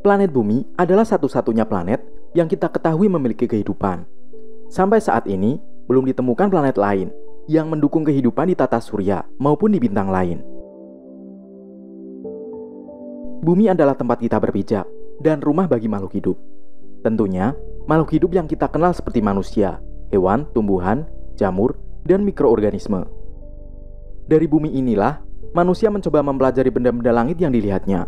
Planet Bumi adalah satu-satunya planet yang kita ketahui memiliki kehidupan. Sampai saat ini, belum ditemukan planet lain yang mendukung kehidupan di tata surya maupun di bintang lain. Bumi adalah tempat kita berpijak dan rumah bagi makhluk hidup. Tentunya, makhluk hidup yang kita kenal seperti manusia, hewan, tumbuhan, jamur, dan mikroorganisme. Dari bumi inilah, manusia mencoba mempelajari benda-benda langit yang dilihatnya.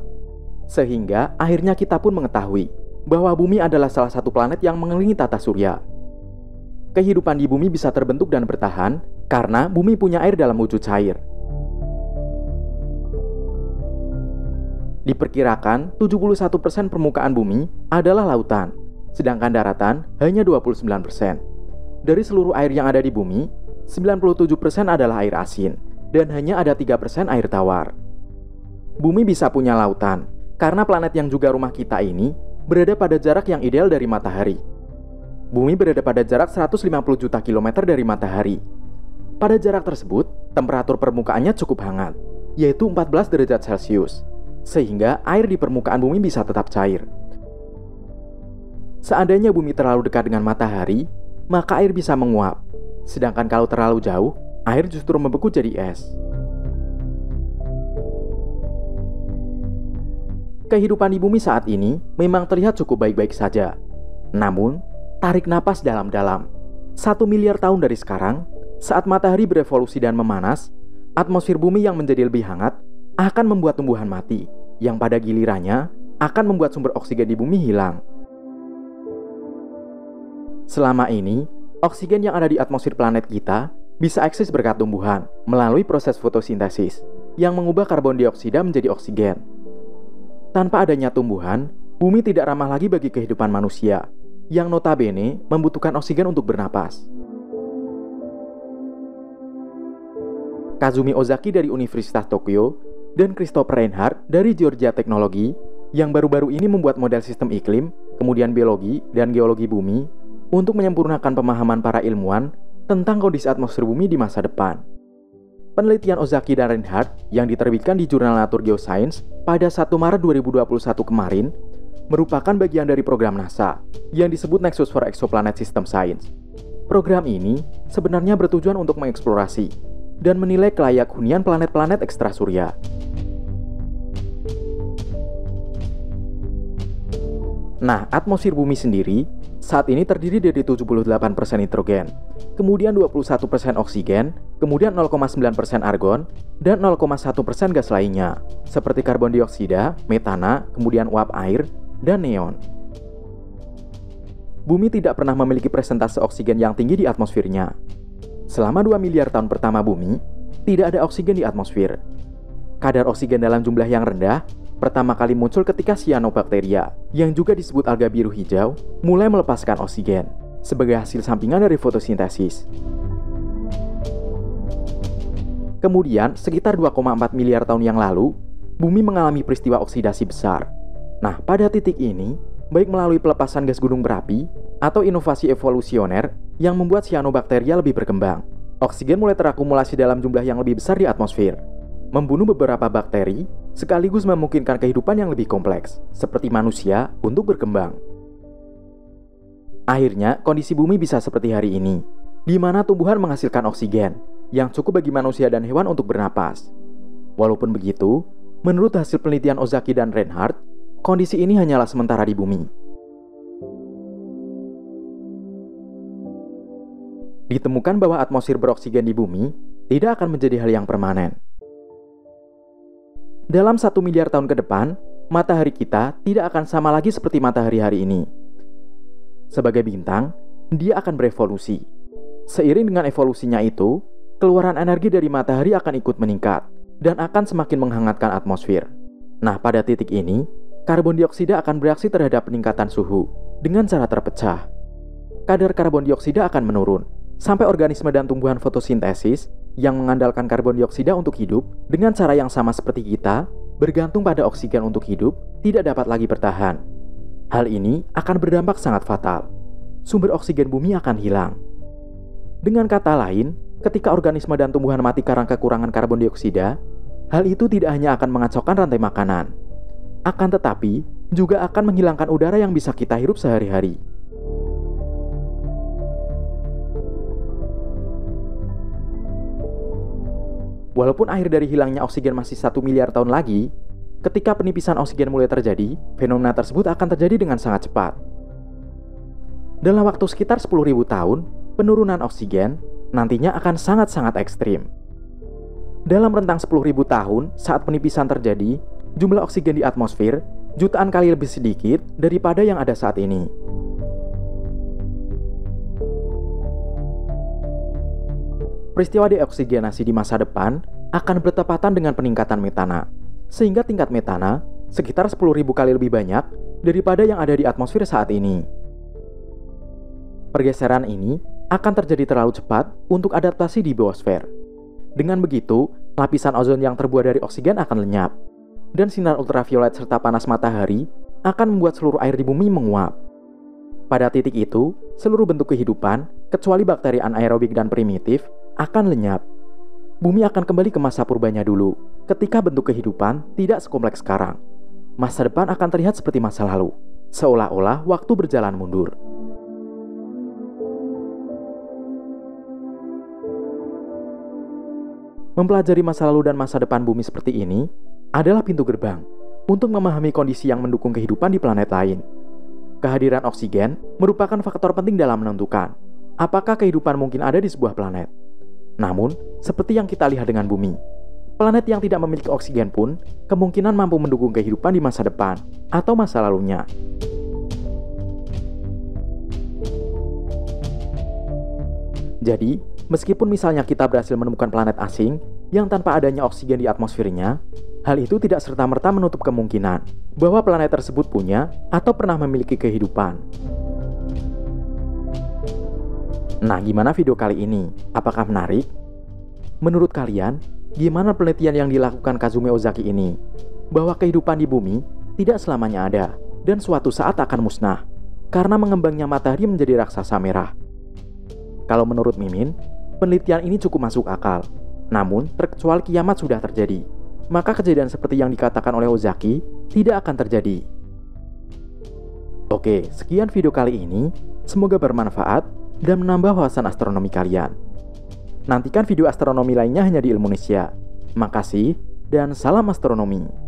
Sehingga akhirnya kita pun mengetahui bahwa bumi adalah salah satu planet yang mengelilingi tata surya. Kehidupan di bumi bisa terbentuk dan bertahan karena bumi punya air dalam wujud cair. Diperkirakan 71% permukaan bumi adalah lautan, sedangkan daratan hanya 29%. Dari seluruh air yang ada di bumi, 97% adalah air asin, dan hanya ada 3% air tawar. Bumi bisa punya lautan, karena planet yang juga rumah kita ini berada pada jarak yang ideal dari matahari. Bumi berada pada jarak 150 juta kilometer dari matahari. Pada jarak tersebut, temperatur permukaannya cukup hangat, yaitu 14 derajat Celcius, sehingga air di permukaan bumi bisa tetap cair. Seandainya bumi terlalu dekat dengan matahari, maka air bisa menguap. Sedangkan kalau terlalu jauh, air justru membeku jadi es. Kehidupan di bumi saat ini memang terlihat cukup baik-baik saja. Namun, tarik napas dalam-dalam. 1 miliar tahun dari sekarang, saat matahari berevolusi dan memanas, atmosfer bumi yang menjadi lebih hangat akan membuat tumbuhan mati, yang pada gilirannya akan membuat sumber oksigen di bumi hilang. Selama ini, oksigen yang ada di atmosfer planet kita bisa eksis berkat tumbuhan melalui proses fotosintesis yang mengubah karbon dioksida menjadi oksigen. Tanpa adanya tumbuhan, bumi tidak ramah lagi bagi kehidupan manusia, yang notabene membutuhkan oksigen untuk bernapas. Kazumi Ozaki dari Universitas Tokyo dan Christopher Reinhardt dari Georgia Technology yang baru-baru ini membuat model sistem iklim, kemudian biologi dan geologi bumi untuk menyempurnakan pemahaman para ilmuwan tentang kondisi atmosfer bumi di masa depan. Penelitian Ozaki dan Reinhardt yang diterbitkan di jurnal Nature Geoscience pada 1 Maret 2021 kemarin merupakan bagian dari program NASA yang disebut Nexus for Exoplanet System Science. Program ini sebenarnya bertujuan untuk mengeksplorasi dan menilai kelayak hunian planet-planet ekstrasurya. Nah, atmosfer bumi sendiri saat ini terdiri dari 78% nitrogen, kemudian 21% oksigen, kemudian 0,9% argon, dan 0,1% gas lainnya, seperti karbon dioksida, metana, kemudian uap air, dan neon. Bumi tidak pernah memiliki presentase oksigen yang tinggi di atmosfernya. Selama 2 miliar tahun pertama bumi, tidak ada oksigen di atmosfer. Kadar oksigen dalam jumlah yang rendah pertama kali muncul ketika cyanobacteria, yang juga disebut alga biru hijau, mulai melepaskan oksigen sebagai hasil sampingan dari fotosintesis. Kemudian, sekitar 2,4 miliar tahun yang lalu, bumi mengalami peristiwa oksidasi besar. Nah, pada titik ini, baik melalui pelepasan gas gunung berapi atau inovasi evolusioner yang membuat cyanobacteria lebih berkembang, oksigen mulai terakumulasi dalam jumlah yang lebih besar di atmosfer, membunuh beberapa bakteri, sekaligus memungkinkan kehidupan yang lebih kompleks, seperti manusia, untuk berkembang. Akhirnya, kondisi bumi bisa seperti hari ini, di mana tumbuhan menghasilkan oksigen, yang cukup bagi manusia dan hewan untuk bernapas. Walaupun begitu, menurut hasil penelitian Ozaki dan Reinhardt, kondisi ini hanyalah sementara di bumi. Ditemukan bahwa atmosfer beroksigen di bumi tidak akan menjadi hal yang permanen. Dalam 1 miliar tahun ke depan, matahari kita tidak akan sama lagi seperti matahari hari ini. Sebagai bintang, dia akan berevolusi. Seiring dengan evolusinya itu, keluaran energi dari matahari akan ikut meningkat dan akan semakin menghangatkan atmosfer. Nah, pada titik ini, karbon dioksida akan bereaksi terhadap peningkatan suhu dengan cara terpecah. Kadar karbon dioksida akan menurun, sampai organisme dan tumbuhan fotosintesis yang mengandalkan karbon dioksida untuk hidup dengan cara yang sama seperti kita, bergantung pada oksigen untuk hidup, tidak dapat lagi bertahan. Hal ini akan berdampak sangat fatal. Sumber oksigen bumi akan hilang. Dengan kata lain, ketika organisme dan tumbuhan mati karena kekurangan karbon dioksida, hal itu tidak hanya akan mengacaukan rantai makanan. Akan tetapi, juga akan menghilangkan udara yang bisa kita hirup sehari-hari. Walaupun akhir dari hilangnya oksigen masih 1 miliar tahun lagi, ketika penipisan oksigen mulai terjadi, fenomena tersebut akan terjadi dengan sangat cepat. Dalam waktu sekitar 10.000 tahun, penurunan oksigen nantinya akan sangat-sangat ekstrim. Dalam rentang 10.000 tahun saat penipisan terjadi, jumlah oksigen di atmosfer jutaan kali lebih sedikit daripada yang ada saat ini. Peristiwa deoksigenasi di masa depan akan bertepatan dengan peningkatan metana, sehingga tingkat metana sekitar 10.000 kali lebih banyak daripada yang ada di atmosfer saat ini. Pergeseran ini akan terjadi terlalu cepat untuk adaptasi di biosfer. Dengan begitu, lapisan ozon yang terbuat dari oksigen akan lenyap, dan sinar ultraviolet serta panas matahari akan membuat seluruh air di bumi menguap. Pada titik itu, seluruh bentuk kehidupan, kecuali bakteri anaerobik dan primitif, akan lenyap. Bumi akan kembali ke masa purbanya dulu, ketika bentuk kehidupan tidak sekompleks sekarang. Masa depan akan terlihat seperti masa lalu, seolah-olah waktu berjalan mundur. Mempelajari masa lalu dan masa depan bumi seperti ini adalah pintu gerbang untuk memahami kondisi yang mendukung kehidupan di planet lain. Kehadiran oksigen merupakan faktor penting dalam menentukan apakah kehidupan mungkin ada di sebuah planet. Namun, seperti yang kita lihat dengan bumi, planet yang tidak memiliki oksigen pun kemungkinan mampu mendukung kehidupan di masa depan atau masa lalunya. Jadi, meskipun misalnya kita berhasil menemukan planet asing yang tanpa adanya oksigen di atmosfernya, hal itu tidak serta-merta menutup kemungkinan bahwa planet tersebut punya atau pernah memiliki kehidupan. Nah, gimana video kali ini? Apakah menarik? Menurut kalian, gimana penelitian yang dilakukan Kazumi Ozaki ini? Bahwa kehidupan di bumi tidak selamanya ada dan suatu saat akan musnah karena mengembangnya matahari menjadi raksasa merah. Kalau menurut Mimin, penelitian ini cukup masuk akal. Namun, terkecuali kiamat sudah terjadi, maka kejadian seperti yang dikatakan oleh Ozaki tidak akan terjadi. Oke, sekian video kali ini. Semoga bermanfaat dan menambah wawasan astronomi kalian. Nantikan video astronomi lainnya hanya di Ilmunesia. Makasih, dan salam astronomi.